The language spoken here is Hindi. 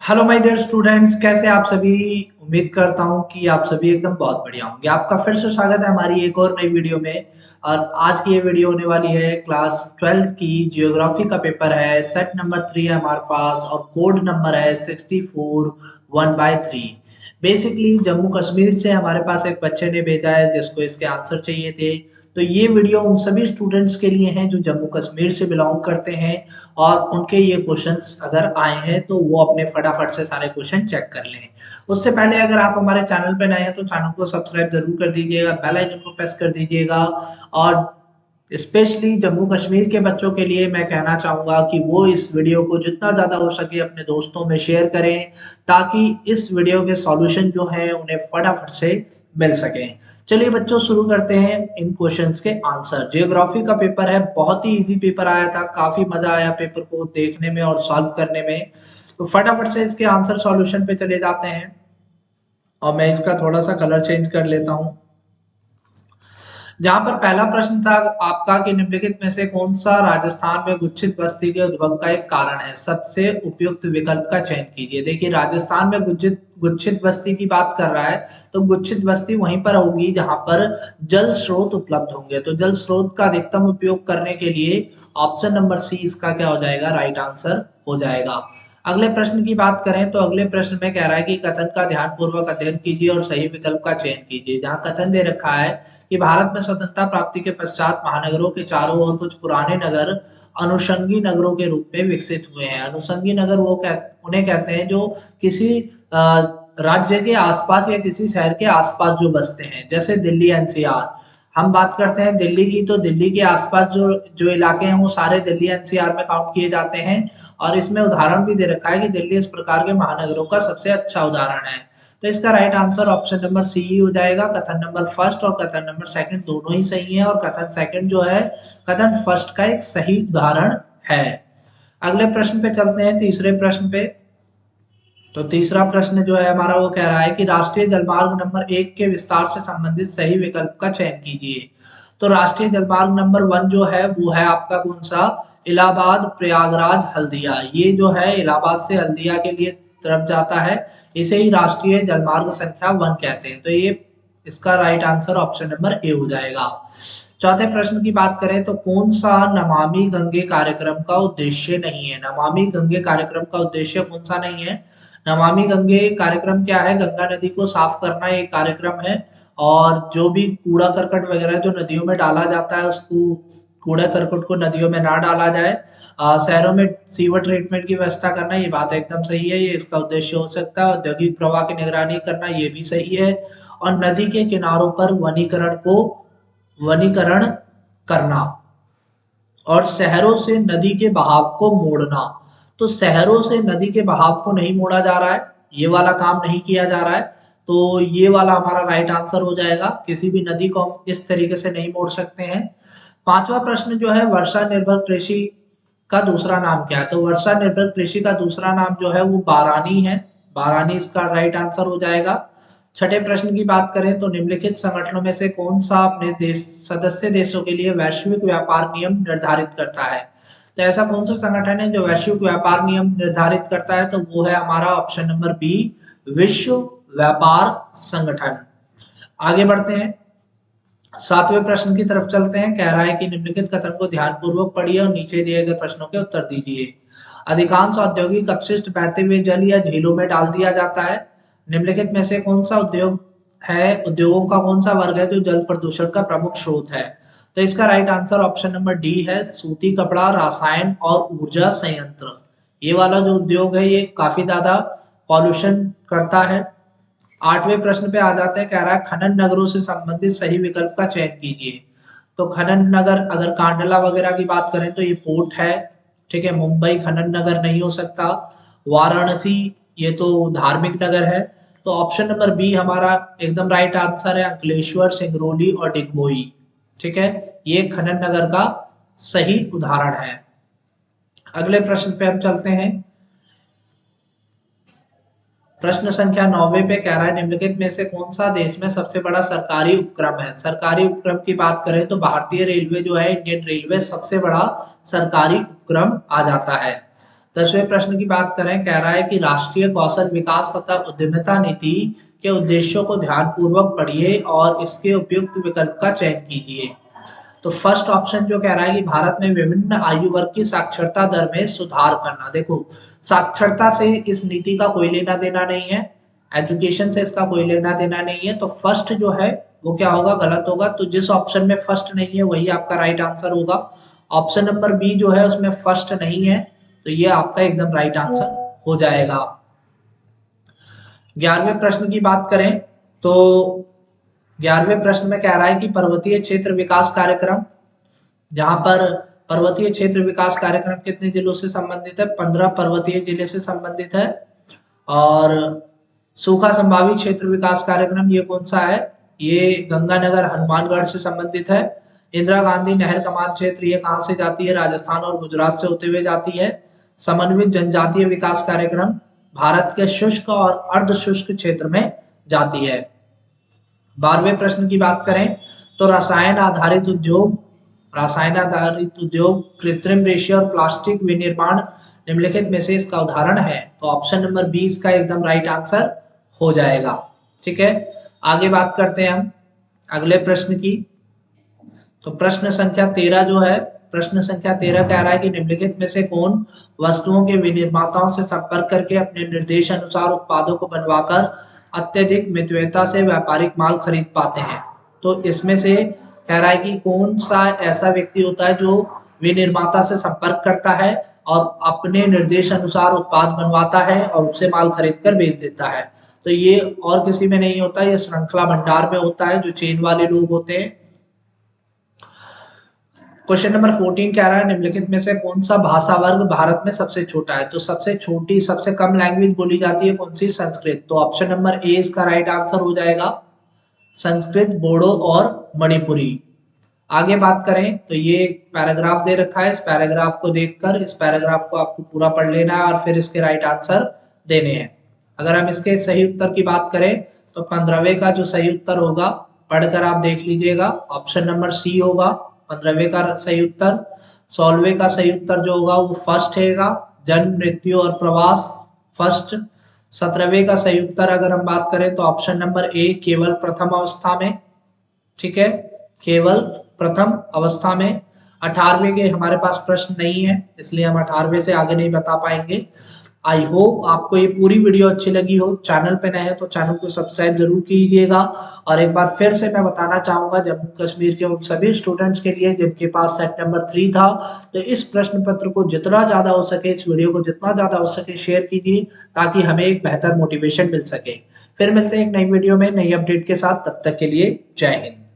हेलो माय डियर स्टूडेंट्स, कैसे आप सभी। उम्मीद करता हूं कि आप सभी एकदम बहुत बढ़िया होंगे। आपका फिर से स्वागत है हमारी एक और नई वीडियो में। और आज की ये वीडियो होने वाली है क्लास 12th की जियोग्राफी का पेपर है। सेट नंबर 3 है हमारे पास और कोड नंबर है 64 1/3। बेसिकली जम्मू कश्मीर से हमारे पास एक बच्चे ने भेजा है जिसको इसके आंसर चाहिए थे। तो ये वीडियो उन सभी स्टूडेंट्स के लिए हैं जो जम्मू कश्मीर से बिलोंग करते हैं और उनके ये क्वेश्चंस अगर आए हैं तो वो अपने फटाफट से सारे क्वेश्चन चेक कर लें। उससे पहले अगर आप हमारे चैनल पर नए हैं तो चैनल को सब्सक्राइब जरूर कर दीजिएगा, बेल आइकन को प्रेस कर दीजिएगा। और स्पेशली जम्मू कश्मीर के बच्चों के लिए मैं कहना चाहूंगा कि वो इस वीडियो को जितना ज्यादा हो सके अपने दोस्तों में शेयर करें ताकि इस वीडियो के सॉल्यूशन जो है उन्हें फटाफट से मिल सके। चलिए बच्चों, शुरू करते हैं इन क्वेश्चंस के आंसर। जियोग्राफी का पेपर है, बहुत ही इजी पेपर आया था, काफी मजा आया पेपर को देखने में और सॉल्व करने में। तो फटाफट से इसके आंसर सॉल्यूशन पे चले जाते हैं और मैं इसका थोड़ा सा कलर चेंज कर लेता हूं। जहां पर पहला प्रश्न था आपका कि निम्नलिखित में से कौन सा राजस्थान में गुच्छित बस्ती के उद्भव का एक कारण है, सबसे उपयुक्त विकल्प का चयन कीजिए। देखिए, राजस्थान में गुच्छित गुच्छित बस्ती की बात कर रहा है तो गुच्छित बस्ती वहीं पर होगी जहां पर जल स्रोत उपलब्ध होंगे। तो जल स्रोत का अधिकतम उपयोग करने के लिए ऑप्शन नंबर सी इसका क्या हो जाएगा, राइट आंसर हो जाएगा। अगले प्रश्न की बात करें तो अगले प्रश्न में कह रहा है कि कथन का ध्यानपूर्वक अध्ययन कीजिए और सही विकल्प का चयन कीजिए। जहां कथन दे रखा है कि भारत में स्वतंत्रता प्राप्ति के पश्चात महानगरों के चारों ओर कुछ पुराने नगर अनुषंगी नगरों के रूप में विकसित हुए हैं। अनुषंगी नगर उन्हें कहते हैं जो किसी राज्य के आसपास या किसी शहर के आसपास जो बसते हैं, जैसे दिल्ली एनसीआर। हम बात करते हैं दिल्ली की तो दिल्ली के आसपास जो जो इलाके हैं वो सारे दिल्ली एनसीआर में काउंट किए जाते हैं। और इसमें उदाहरण भी दे रखा है कि दिल्ली इस प्रकार के महानगरों का सबसे अच्छा उदाहरण है। तो इसका right answer option number C ही हो जाएगा। कथन नंबर फर्स्ट और कथन नंबर सेकंड दोनों ही सही है और कथन सेकंड जो है कथन फर्स्ट का एक सही उदाहरण है। अगले प्रश्न पे चलते हैं, तीसरे प्रश्न पे। तो तीसरा प्रश्न जो है हमारा वो कह रहा है कि राष्ट्रीय जलमार्ग नंबर 1 के विस्तार से संबंधित सही विकल्प का चयन कीजिए। तो राष्ट्रीय जलमार्ग नंबर 1 जो है वो है आपका कौन सा, इलाहाबाद प्रयागराज हल्दिया। ये जो है इलाहाबाद से हल्दिया के लिए तरफ जाता है, इसे ही राष्ट्रीय जलमार्ग संख्या 1 कहते हैं। तो ये इसका right answer option number A हो जाएगा। चौथे प्रश्न की बात करें तो कौन सा नमामि गंगे कार्यक्रम का उद्देश्य नहीं है। नमामि गंगे कार्यक्रम का उद्देश्य कौन सा नहीं है। नमामि गंगे कार्यक्रम क्या है, गंगा नदी को साफ करना एक कार्यक्रम है। और जो भी कूड़ा करकट वगैरह जो नदियों में डाला जाता है उसको, कूड़ा करकट को नदियों में ना डाला जाए। शहरों में सीवर ट्रीटमेंट की व्यवस्था करना, ये बात एकदम सही है, ये इसका उद्देश्य हो सकता है। औद्योगिक प्रवाह की निगरानी करना, ये भी सही है। और नदी के किनारों पर वनीकरण करना और शहरों से नदी के बहाव को मोड़ना। तो शहरों से नदी के बहाव को नहीं मोड़ा जा रहा है, ये वाला काम नहीं किया जा रहा है। तो ये वाला हमारा राइट आंसर हो जाएगा। किसी भी नदी को हम इस तरीके से नहीं मोड़ सकते हैं। पांचवा प्रश्न जो है, वर्षा निर्भर कृषि का दूसरा नाम क्या है। तो वर्षा निर्भर कृषि का दूसरा नाम जो है वो बारानी है। बारानी इसका राइट आंसर हो जाएगा। छठे प्रश्न की बात करें तो निम्नलिखित संगठनों में से कौन सा अपने देश सदस्य देशों के लिए वैश्विक व्यापार नियम निर्धारित करता है। तो ऐसा कौन सा संगठन है जो वैश्विक व्यापार नियम निर्धारित करता है, तो वो है हमारा ऑप्शन नंबर बी, विश्व व्यापार संगठन। आगे बढ़ते हैं, सातवें प्रश्न की तरफ चलते हैं। कह रहा है कि निम्नलिखित कथन को ध्यानपूर्वक पढ़िए और नीचे दिए गए प्रश्नों के उत्तर दीजिए। अधिकांश औद्योगिक अपशिष्ट बहते हुए जल या झीलों में डाल दिया जाता है। निम्नलिखित में से कौन सा उद्योग है, उद्योगों का कौन सा वर्ग है जो जल प्रदूषण का प्रमुख स्रोत है। तो इसका right answer option number D है, सूती कपड़ा, रसायन और ऊर्जा संयंत्र। ये वाला जो उद्योग है ये काफी ज्यादा पॉल्यूशन करता है। आठवें प्रश्न पे आ जाते हैं। कह रहा है खनन नगरों से संबंधित सही विकल्प का चयन कीजिए। तो खनन नगर, अगर कांडला वगैरह की बात करें तो ये पोर्ट है, ठीक है। मुंबई खनन नगर नहीं हो सकता। वाराणसी ये तो धार्मिक नगर है। तो ऑप्शन नंबर बी हमारा एकदम राइट आंसर है, अंकलेश्वर, सिंगरौली और डिगबोई, ठीक है। ये खनन नगर का सही उदाहरण है। अगले प्रश्न पे हम चलते हैं। प्रश्न संख्या 9 पे कह रहा है निम्नलिखित में से कौन सा देश में सबसे बड़ा सरकारी उपक्रम है। सरकारी उपक्रम की बात करें तो भारतीय रेलवे जो है, इंडियन रेलवे सबसे बड़ा सरकारी उपक्रम आ जाता है। 10वें प्रश्न की बात करें, कह रहा है कि राष्ट्रीय कौशल विकास तथा उद्यमिता नीति के उद्देश्यों को ध्यानपूर्वक पढ़िए और इसके उपयुक्त विकल्प का चयन कीजिए। तो फर्स्ट ऑप्शन जो कह रहा है कि भारत में विभिन्न आयु वर्ग की साक्षरता दर में सुधार करना। देखो, साक्षरता से इस नीति का कोई लेना देना नहीं है, एजुकेशन से इसका कोई लेना देना नहीं है। तो फर्स्ट जो है वो क्या होगा, गलत होगा। तो जिस ऑप्शन में फर्स्ट नहीं है वही आपका राइट आंसर होगा। ऑप्शन नंबर बी जो है उसमें फर्स्ट नहीं है, तो ये आपका एकदम राइट आंसर हो जाएगा। 11वें प्रश्न की बात करें तो 11वें प्रश्न में कह रहा है कि पर्वतीय क्षेत्र विकास कार्यक्रम, जहां पर पर्वतीय क्षेत्र विकास कार्यक्रम कितने जिलों से संबंधित है, 15 पर्वतीय जिले से संबंधित है। और सूखा संभावित क्षेत्र विकास कार्यक्रम ये कौन सा है, ये गंगानगर हनुमानगढ़ से संबंधित है। इंदिरा गांधी नहर कमान क्षेत्र ये कहां से जाती है, राजस्थान और गुजरात से होते हुए जाती है। समन्वित जनजातीय विकास कार्यक्रम भारत के शुष्क और अर्ध शुष्क क्षेत्र में जाती है। 12वें प्रश्न की बात करें तो रसायन आधारित उद्योग कृत्रिम रेशे और प्लास्टिक विनिर्माण निम्नलिखित में से इसका उदाहरण है। तो ऑप्शन नंबर 20 का एकदम राइट आंसर हो जाएगा। ठीक है, आगे बात करते हैं हम अगले प्रश्न की। तो प्रश्न संख्या 13 जो है, प्रश्न संख्या 13 कह रहा है कि निम्नलिखित में से कौन वस्तुओं के विनिर्माताओं से संपर्क करके अपने निर्देश अनुसार उत्पादों को बनवाकर अत्यधिक मितव्ययता से व्यापारिक माल खरीद पाते हैं। तो इसमें से कह रहा है कि कौन सा ऐसा व्यक्ति होता है जो विनिर्माता से संपर्क करता है और अपने निर्देश अनुसार उत्पाद बनवाता है और उससे माल खरीद कर बेच देता है। तो ये और किसी में नहीं होता, ये श्रृंखला भंडार में होता है, जो चेन वाले लोग होते हैं। क्वेश्चन नंबर 14 कह रहा है निम्नलिखित में से कौन सा भाषा वर्ग भारत में सबसे छोटा है। तो सबसे छोटी सबसे कम लैंग्वेज बोली जाती है कौन सी, संस्कृत। तो ऑप्शन नंबर ए इसका राइट आंसर हो जाएगा, संस्कृत, बोडो और मणिपुरी। आगे बात करें तो ये एक पैराग्राफ दे रखा है, इस पैराग्राफ को देखकर इस पैराग्राफ को आपको पूरा पढ़ लेना है और फिर इसके राइट आंसर देने हैं। अगर हम इसके सही उत्तर की बात करें तो 15वें का जो सही उत्तर होगा पढ़कर आप देख लीजिएगा, ऑप्शन नंबर सी होगा 15वें का सही उत्तर। 16वें का सही उत्तर जो होगा वो फर्स्ट रहेगा, जन्म मृत्यु और प्रवास फर्स्ट। 17वें का सही उत्तर अगर हम बात करें तो ऑप्शन नंबर ए केवल प्रथम अवस्था में। ठीक है, केवल प्रथम अवस्था में। 18वें के हमारे पास प्रश्न नहीं है इसलिए हम 18वें से आगे नहीं बता पाएंगे। आई होप आपको ये पूरी वीडियो अच्छी लगी हो। चैनल पे नए हैं तो चैनल को सब्सक्राइब जरूर कीजिएगा। और एक बार फिर से मैं बताना चाहूंगा जम्मू कश्मीर के उन सभी स्टूडेंट्स के लिए जिनके पास सेट नंबर 3 था, तो इस प्रश्न पत्र को जितना ज्यादा हो सके, इस वीडियो को जितना ज्यादा हो सके शेयर कीजिए ताकि हमें एक बेहतर मोटिवेशन मिल सके। फिर मिलते हैं एक नई वीडियो में नई अपडेट के साथ, तब तक के लिए जय हिंद।